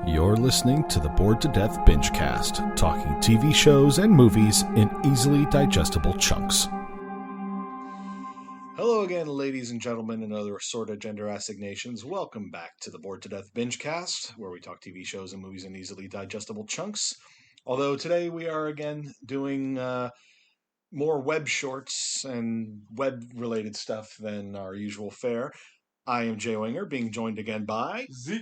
You're listening to the Bored to Death Bingecast, talking TV shows and movies in easily digestible chunks. Hello again, ladies and gentlemen, and other assorted gender assignations. Welcome back to the Bored to Death Bingecast, where we talk TV shows and movies in easily digestible chunks. Although today we are again doing more web shorts and web-related stuff than our usual fare. I am Jay Winger, being joined again by Zeke.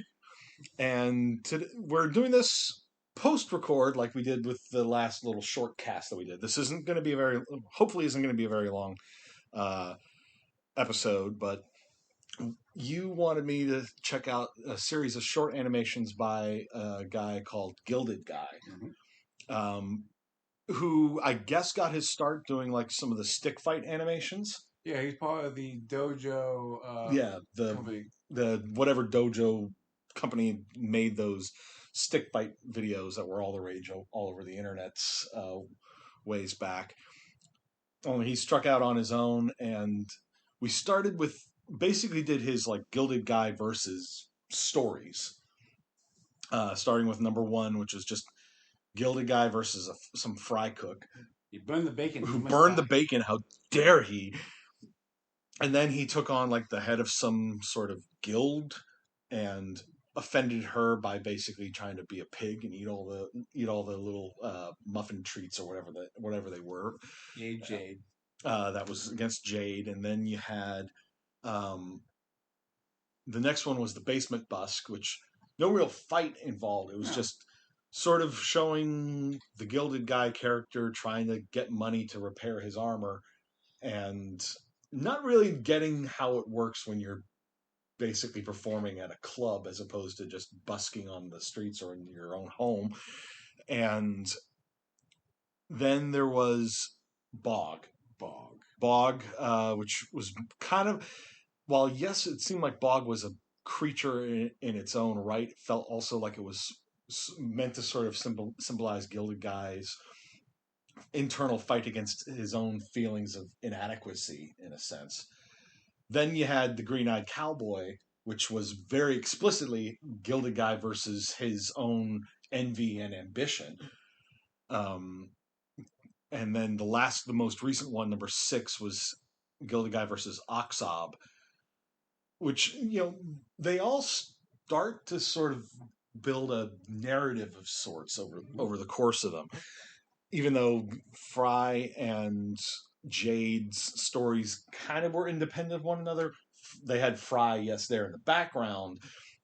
And we're doing this post-record like we did with the last little shortcast that we did. This isn't going to be hopefully isn't going to be a very long episode, but you wanted me to check out a series of short animations by a guy called Gildedguy, who I guess got his start doing like some of the stick fight animations. Yeah, he's part of the dojo. The whatever dojo company made those stick fight videos that were all the rage all over the internet ways back. Only he struck out on his own, and we started with basically did his like Gildedguy versus stories, starting with number 1, which is just Gildedguy versus some fry cook. He burned the bacon. Who burned the bacon? How dare he? And then he took on like the head of some sort of guild and offended her by basically trying to be a pig and eat all the little muffin treats or whatever they were. Jade. That was against Jade. And then you had the next one was the basement busk, which no real fight involved. It was just sort of showing the Gildedguy character trying to get money to repair his armor and not really getting how it works when you're basically performing at a club as opposed to just busking on the streets or in your own home. And then there was Bog, which was kind of, while yes, it seemed like Bog was a creature in its own right, it felt also like it was meant to sort of symbolize Gildedguy's internal fight against his own feelings of inadequacy, in a sense. Then you had the Green-Eyed Cowboy, which was very explicitly Gildedguy versus his own envy and ambition. And then the most recent one, number 6, was Gildedguy versus Oxob, which, they all start to sort of build a narrative of sorts over the course of them. Even though Fry and Jade's stories kind of were independent of one another, they had Fry, there in the background,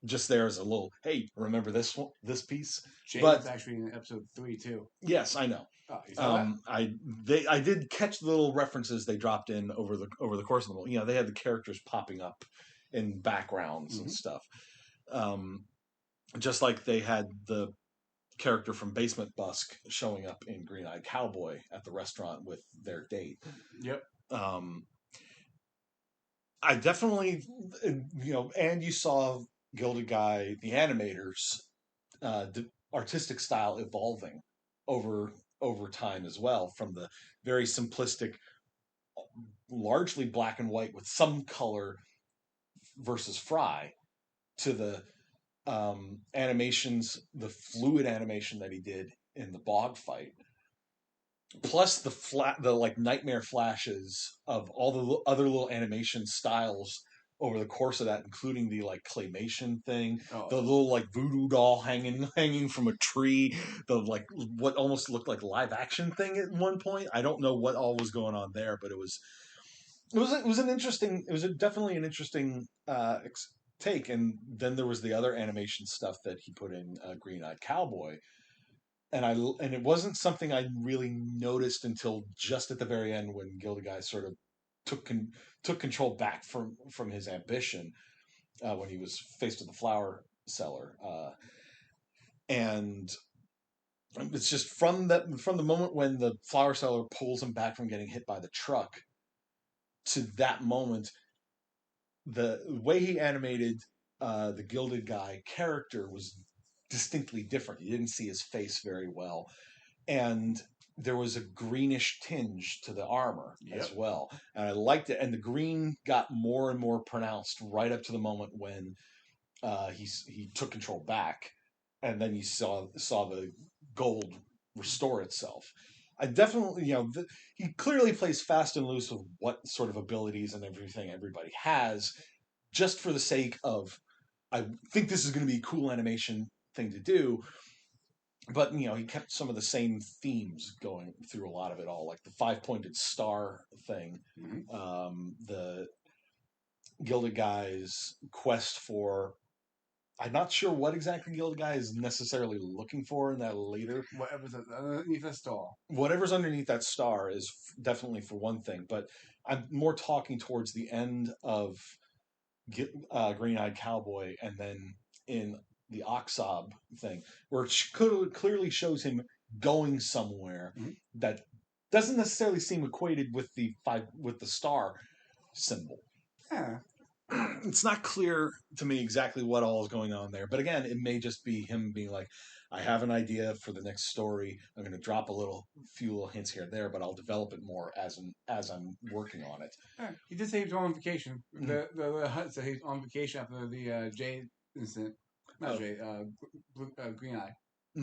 just there as a little, hey, remember this piece? Jade's actually in episode 3 too. Yes, I know. Oh, you saw that? I did catch the little references they dropped in over the course of them. They had the characters popping up in backgrounds and stuff. Just like they had the character from Basement Busk showing up in Green-Eyed Cowboy at the restaurant with their date. Yep. I definitely, and you saw Gildedguy, the animators, artistic style evolving over time as well, from the very simplistic, largely black and white with some color versus Fry, to the animations, the fluid animation that he did in the Bog fight, plus the like nightmare flashes of all the other little animation styles over the course of that, including the like claymation thing, the little like voodoo doll hanging from a tree, the like what almost looked like live action thing at one point. I don't know what all was going on there, but it was definitely an interesting take. And then there was the other animation stuff that he put in Green-Eyed Cowboy, and it wasn't something I really noticed until just at the very end, when Gildedguy sort of took control back from his ambition, when he was faced with the flower seller, and it's just from the moment when the flower seller pulls him back from getting hit by the truck to that moment, the way he animated the Gildedguy character was distinctly different. You didn't see his face very well, and there was a greenish tinge to the armor as well, and I liked it. And the green got more and more pronounced right up to the moment when he took control back and then you saw the gold restore itself. I definitely, he clearly plays fast and loose with what sort of abilities and everything everybody has, just for the sake of, I think this is going to be a cool animation thing to do. But he kept some of the same themes going through a lot of it all, like the 5-pointed star thing, the Gildedguy's quest for. I'm not sure what exactly Gildedguy is necessarily looking for in that later. Whatever's underneath the star. Whatever's underneath that star is definitely for one thing, but I'm more talking towards the end of Green-Eyed Cowboy, and then in the Oxob thing, where it clearly shows him going somewhere that doesn't necessarily seem equated with the star symbol. Yeah. It's not clear to me exactly what all is going on there, but again, it may just be him being like, I have an idea for the next story. I'm going to drop few little hints here and there, but I'll develop it more as I'm working on it. Yeah. He did say he was on vacation. The hut said he's on vacation after the Jade incident. Not Jade, Green Eye.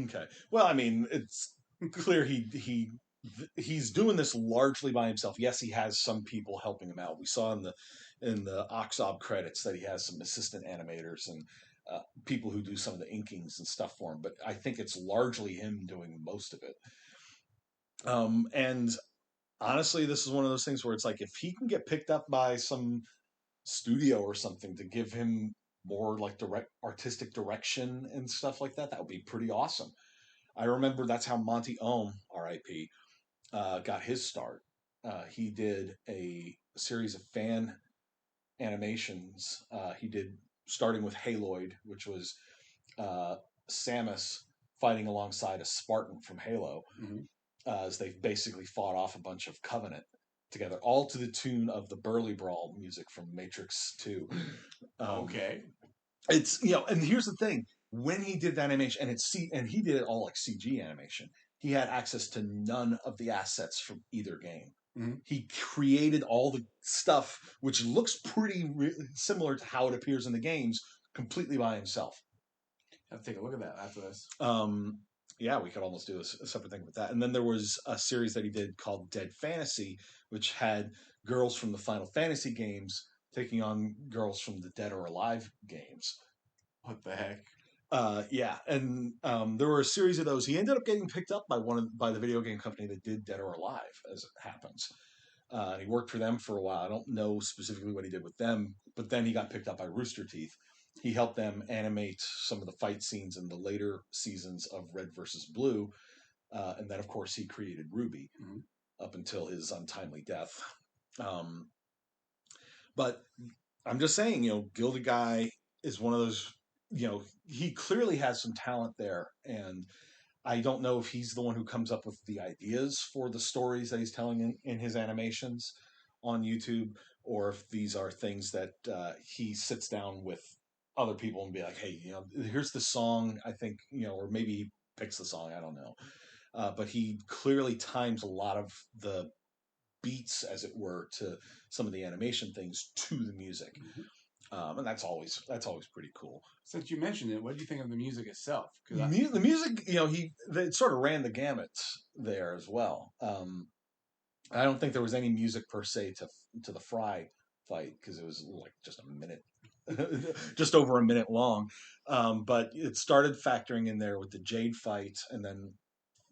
Okay. Well, I mean, it's clear he's doing this largely by himself. Yes, he has some people helping him out. We saw in the Oxob credits that he has some assistant animators and people who do some of the inkings and stuff for him. But I think it's largely him doing most of it. And honestly, this is one of those things where it's like, if he can get picked up by some studio or something to give him more like direct artistic direction and stuff like that, that would be pretty awesome. I remember that's how Monty Ohm, R.I.P., got his start. He did a series of fan animations. He did, starting with Haloid, which was Samus fighting alongside a Spartan from Halo, as they basically fought off a bunch of Covenant together, all to the tune of the Burly Brawl music from Matrix 2. Okay. It's, and here's the thing. When he did the animation, and he did it all like CG animation, he had access to none of the assets from either game. He created all the stuff, which looks pretty similar to how it appears in the games, completely by himself. I'll take a look at that after this. Yeah, we could almost do a separate thing with that. And then there was a series that he did called Dead Fantasy, which had girls from the Final Fantasy games taking on girls from the Dead or Alive games. What the heck? Yeah, and there were a series of those. He ended up getting picked up by the video game company that did Dead or Alive, as it happens. He worked for them for a while. I don't know specifically what he did with them, but then he got picked up by Rooster Teeth. He helped them animate some of the fight scenes in the later seasons of Red vs. Blue, and then, of course, he created Ruby up until his untimely death. But I'm just saying, Gildedguy is one of those, he clearly has some talent there, and I don't know if he's the one who comes up with the ideas for the stories that he's telling in his animations on YouTube, or if these are things that he sits down with other people and be like, hey, here's the song, I think, or maybe he picks the song, I don't know. But he clearly times a lot of the beats, as it were, to some of the animation things to the music. And that's always pretty cool. Since you mentioned it, what do you think of the music itself? The music, it sort of ran the gamut there as well. I don't think there was any music per se to the Fry fight, because it was like just a minute, just over a minute long. But it started factoring in there with the Jade fight, and then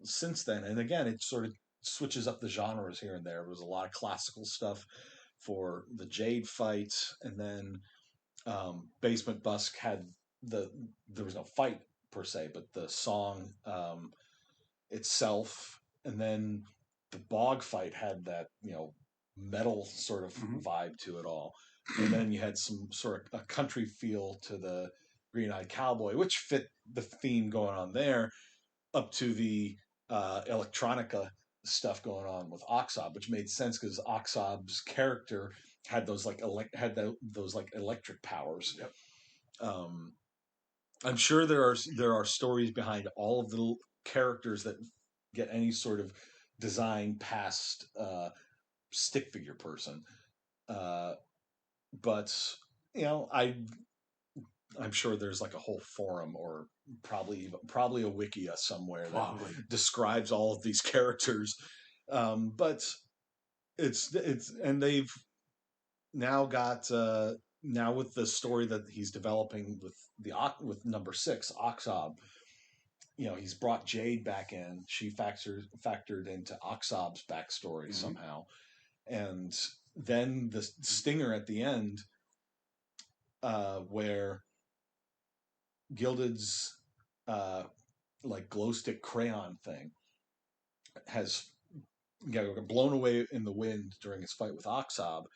since then, and again, it sort of switches up the genres here and there. There was a lot of classical stuff for the Jade fight, and then Basement Busk had there was no fight per se, but the song itself, and then the Bog fight had that metal sort of vibe to it all, and then you had some sort of a country feel to the Green-Eyed Cowboy, which fit the theme going on there, up to the electronica stuff going on with Oxob, which made sense because Oxob's character had those those electric powers. Yep. I'm sure there are stories behind all of the characters that get any sort of design past stick figure person. But I'm sure there's like a whole forum or probably a wikia somewhere that describes all of these characters. But it's and they've now got now with the story that he's developing with number 6 Oxob. He's brought Jade back in. She factored into Oxob's backstory somehow, and then the stinger at the end, where Gilded's like glow stick crayon thing has blown away in the wind during his fight with Oxob,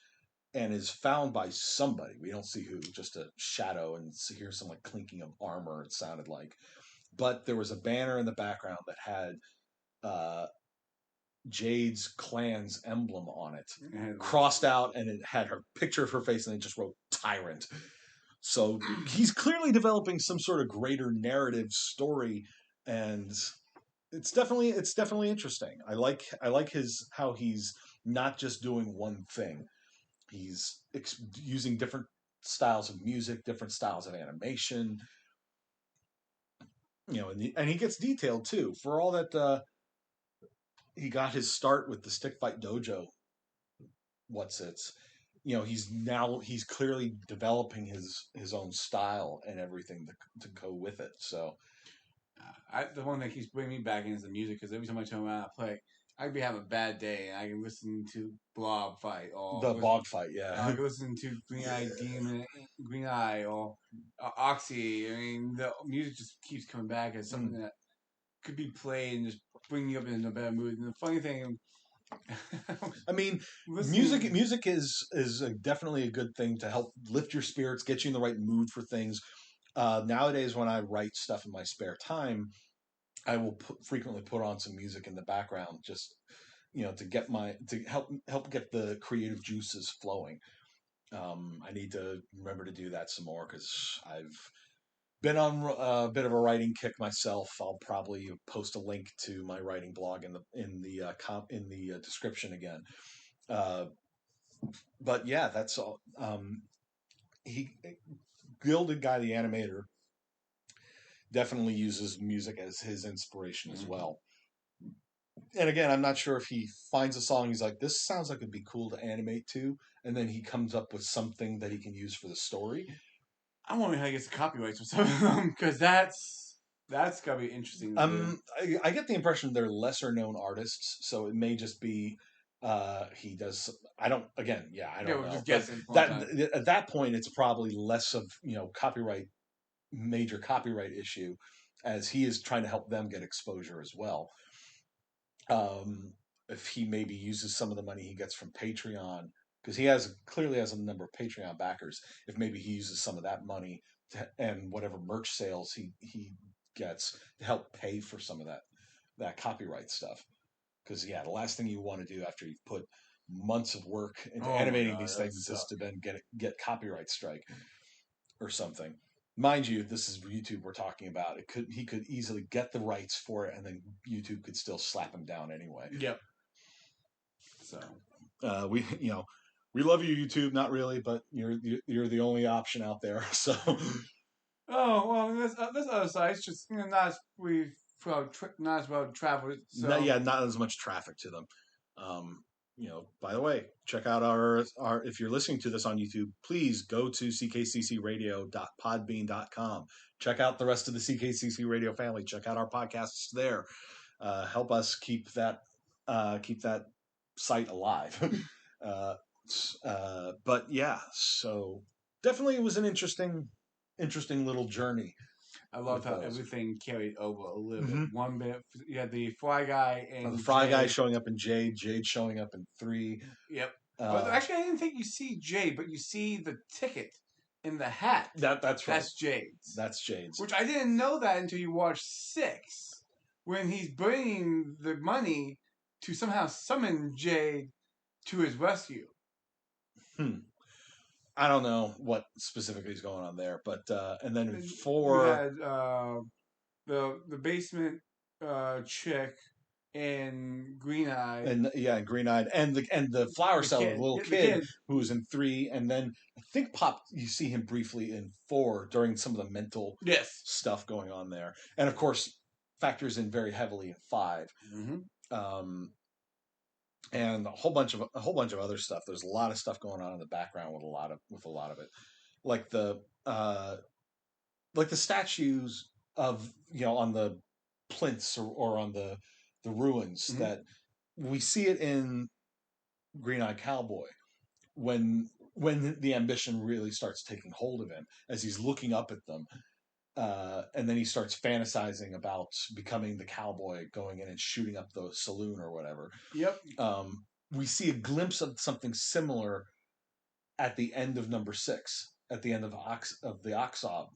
and is found by somebody. We don't see who, just a shadow, and hear some like clinking of armor. It sounded like, but there was a banner in the background that had Jade's clan's emblem on it, crossed out, and it had her picture of her face, and it just wrote "Tyrant." So he's clearly developing some sort of greater narrative story, and it's definitely interesting. I like how he's not just doing one thing. He's using different styles of music, different styles of animation, and he gets detailed too. For all that, he got his start with the Stick Fight Dojo. He's clearly developing his own style and everything to go with it. So, the one that keeps bringing me back in is the music, because every time I turn around and play, I'd be having a bad day and I can listen to Blob fight or the Bog fight, yeah. I can listen to Green Eye or Oxy. I mean, the music just keeps coming back as something that could be played and just bring you up in a better mood. And the funny thing, I mean, music is definitely a good thing to help lift your spirits, get you in the right mood for things. Nowadays, when I write stuff in my spare time, I will frequently put on some music in the background, just to help get the creative juices flowing. I need to remember to do that some more, because I've been on a bit of a writing kick myself. I'll probably post a link to my writing blog in the description again. But yeah, that's all. Gildedguy the animator definitely uses music as his inspiration as well. And again, I'm not sure if he finds a song, he's like, this sounds like it'd be cool to animate to, and then he comes up with something that he can use for the story. I'm wondering how he gets the copyrights for some of them, because that's gotta be interesting. I get the impression they're lesser known artists, so it may just be he does. I don't know. Just guessing. At that point, it's probably less of major copyright issue, as he is trying to help them get exposure as well. If he maybe uses some of the money he gets from Patreon, because he clearly has a number of Patreon backers. If maybe he uses some of that money and whatever merch sales he gets to help pay for some of that copyright stuff. Because the last thing you want to do after you've put months of work into animating these things is to then get copyright strike or something. Mind you, this is YouTube we're talking about. He could easily get the rights for it, and then YouTube could still slap him down anyway. Yep. So we love you, YouTube. Not really, but you're the only option out there. So. Oh well, there's other sites, just not as well traveled. So. Not as much traffic to them. By the way, check out our if you're listening to this on YouTube, please go to CKCCRadio.podbean.com. Check out the rest of the CKCC Radio family. Check out our podcasts there. Help us keep that site alive. But yeah, so definitely it was an interesting little journey. I loved how everything carried over a little bit. One bit, you had the Fly Guy and the Fly Guy showing up in Jade showing up in 3. Yep. But actually, I didn't think you see Jade, but you see the ticket in the hat. That's right. That's Jade's. That's Jade's. Which I didn't know that until you watched 6, when he's bringing the money to somehow summon Jade to his rescue. I don't know what specifically is going on there, but and then you had the basement chick and Green Eye. And Green Eyed, and the flower seller, the little kid who was in 3, and then I think you see him briefly in 4 during some of the mental stuff going on there, and of course factors in very heavily in 5, and a whole bunch of other stuff. There's a lot of stuff going on in the background with a lot of it, like the statues of on the plinths or on the ruins that we see it in Green Eye Cowboy when the ambition really starts taking hold of him as he's looking up at them, and then he starts fantasizing about becoming the cowboy, going in and shooting up the saloon or whatever. Yep. We see a glimpse of something similar at the end of number 6, at the end of the Oxob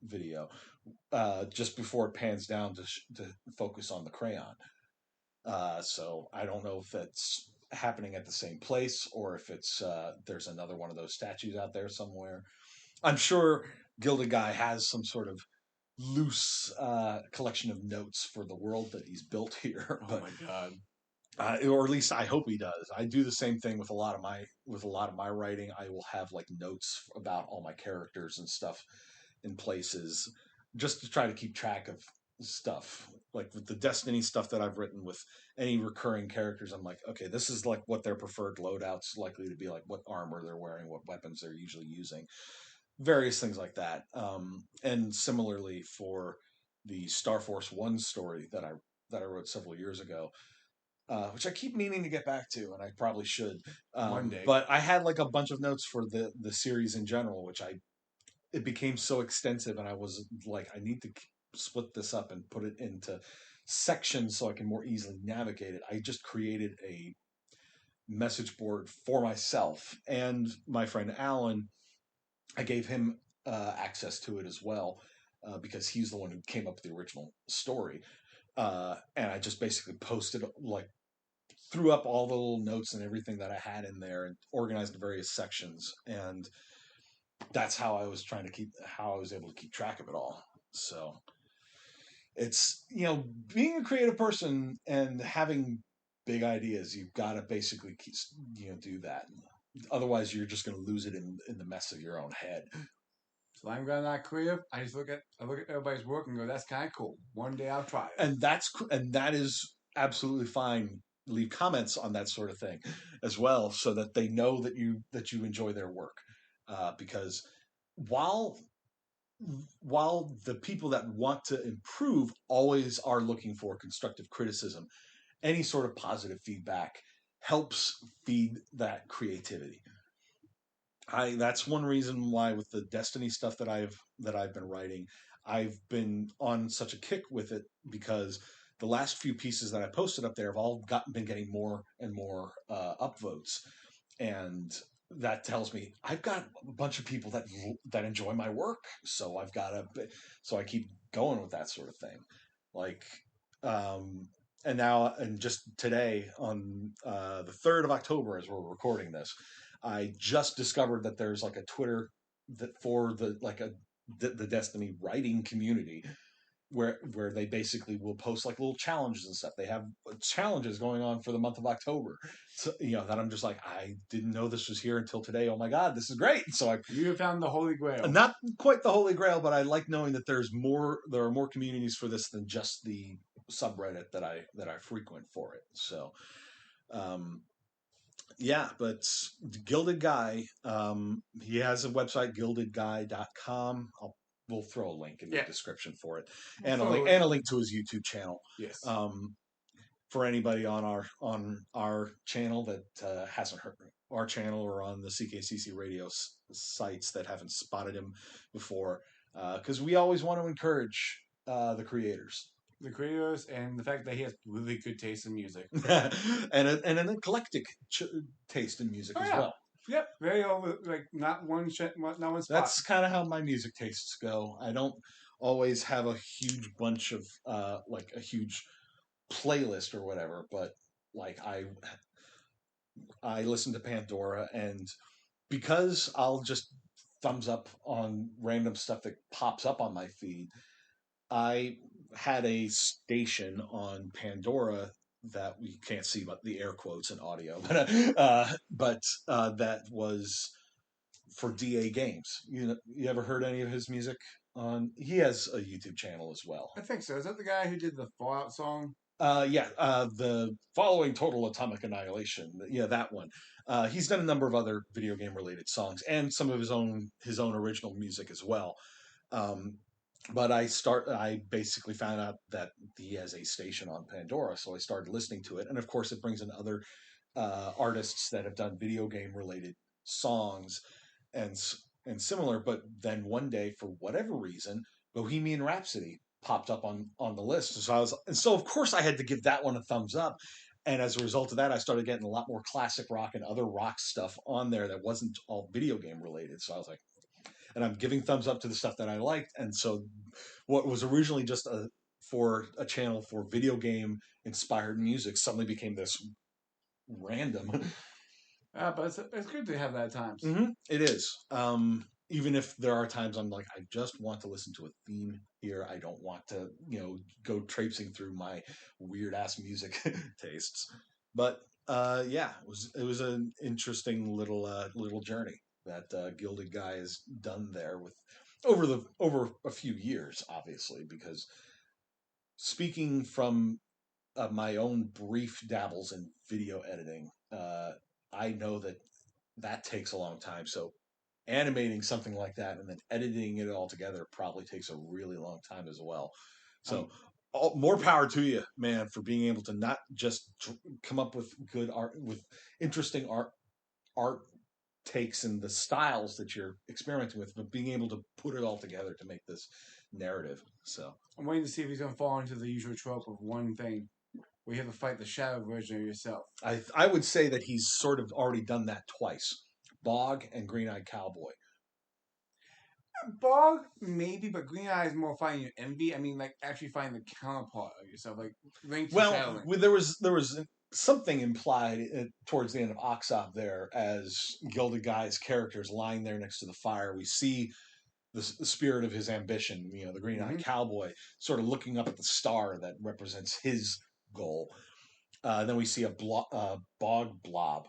video, just before it pans down to focus on the crayon. So I don't know if that's happening at the same place or if it's there's another one of those statues out there somewhere. I'm sure Gildedguy has some sort of loose collection of notes for the world that he's built here. Oh my God. Or at least I hope he does. I do the same thing with a lot of my writing. I will have like notes about all my characters and stuff in places, just to try to keep track of stuff. Like with the Destiny stuff that I've written with any recurring characters, I'm like, okay, this is like what their preferred loadout's likely to be, like what armor they're wearing, what weapons they're usually using, various things like that. And similarly for the Star Force 1 story that I wrote several years ago, which I keep meaning to get back to, and I probably should one day. But I had like a bunch of notes for the series in general, which it became so extensive, and I was like, I need to split this up and put it into sections so I can more easily navigate it. I just created a message board for myself and my friend Alan. I gave him access to it as well, because he's the one who came up with the original story. And I just basically posted, like, threw up all the little notes and everything that I had in there and organized the various sections. And that's how I was able to keep track of it all. So it's, being a creative person and having big ideas, you've got to basically do that. Otherwise, you're just going to lose it in the mess of your own head. So I'm not creative. I just look at everybody's work and go, that's kind of cool. One day I'll try it. And that is absolutely fine. Leave comments on that sort of thing as well, so that they know that you enjoy their work. Because while the people that want to improve always are looking for constructive criticism, any sort of positive feedback helps feed that creativity. That's one reason why with the Destiny stuff that I've been writing, I've been on such a kick with it, because the last few pieces that I posted up there have all been getting more and more upvotes, and that tells me I've got a bunch of people that enjoy my work. So so I keep going with that sort of thing. Like, and just today on the 3rd of October, as we're recording this, I just discovered that there's like a Twitter for the Destiny writing community, where they basically will post like little challenges and stuff. They have challenges going on for the month of October. So, that I'm just like, I didn't know this was here until today. Oh my God, this is great. So you have found the Holy Grail. Not quite the Holy Grail, but I like knowing that there are more communities for this than just the subreddit that I frequent for it. So, yeah, but Gildedguy, he has a website, gildedguy.com. We'll throw a link in the description for it, and a link to his YouTube channel. Yes. For anybody on our channel that hasn't heard our channel, or on the CKCC Radio sites that haven't spotted him before, because we always want to encourage the creators. The creators, and the fact that he has really good taste in music. and an eclectic taste in music as well. Yep, very like not one spot. That's kind of how my music tastes go. I don't always have a huge bunch of like a huge playlist or whatever, but like I listen to Pandora, and because I'll just thumbs up on random stuff that pops up on my feed, I had a station on Pandora that we can't see, but the air quotes in audio, but that was for DA Games. You ever heard any of his music? He has a YouTube channel as well. I think so. Is that the guy who did the Fallout song? The following Total Atomic Annihilation. Yeah, that one. He's done a number of other video game related songs and some of his own original music as well. But I basically found out that he has a station on Pandora, so I started listening to it, and of course, it brings in other artists that have done video game related songs and similar. But then one day, for whatever reason, Bohemian Rhapsody popped up on the list. So of course I had to give that one a thumbs up. And as a result of that, I started getting a lot more classic rock and other rock stuff on there that wasn't all video game related. So I was like, and I'm giving thumbs up to the stuff that I liked. And so what was originally just for a channel for video game inspired music suddenly became this random. But it's good to have that at times. Mm-hmm. It is. Even if there are times I'm like, I just want to listen to a theme here. I don't want to, go traipsing through my weird ass music tastes. But it was an interesting little journey that Gildedguy has done there with over a few years, obviously, because speaking from my own brief dabbles in video editing, I know that takes a long time. So animating something like that and then editing it all together probably takes a really long time as well. So more power to you, man, for being able to not just come up with good art, with interesting art takes and the styles that you're experimenting with, but being able to put it all together to make this narrative. So I'm waiting to see if he's going to fall into the usual trope of one thing. We have to fight the shadow version of yourself. I would say that he's sort of already done that twice. Bog and Green-Eyed Cowboy. Bog, maybe, but Green Eye is more finding your envy. I mean, like, actually finding the counterpart of yourself, like Link to Shadow Link. There was something implied towards the end of Oxop there, as Gildedguy's character is lying there next to the fire. We see the spirit of his ambition, the Green-Eyed Cowboy, sort of looking up at the star that represents his goal. Then we see a bog blob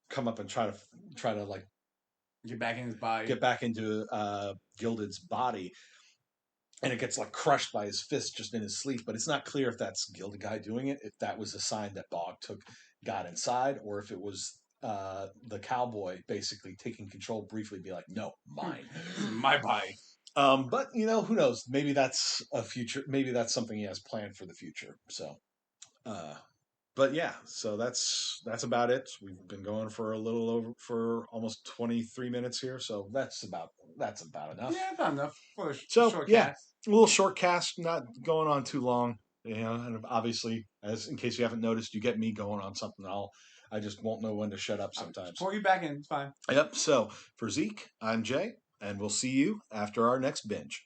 come up and try to like get back in his body, get back into Gilded's body, and it gets like crushed by his fist just in his sleep. But it's not clear if that's Gildedguy doing it, if that was a sign that Bog got inside, or if it was the cowboy basically taking control briefly, be like, no, mine, my body. But who knows? Maybe that's maybe that's something he has planned for the future. So but yeah, so that's about it. We've been going for almost 23 minutes here, so that's about enough. Yeah, about enough for a short cast. A little short cast, not going on too long. And obviously, as in case you haven't noticed, you get me going on something, I just won't know when to shut up sometimes. Pull you back in, it's fine. Yep. So for Zeke, I'm Jay, and we'll see you after our next binge.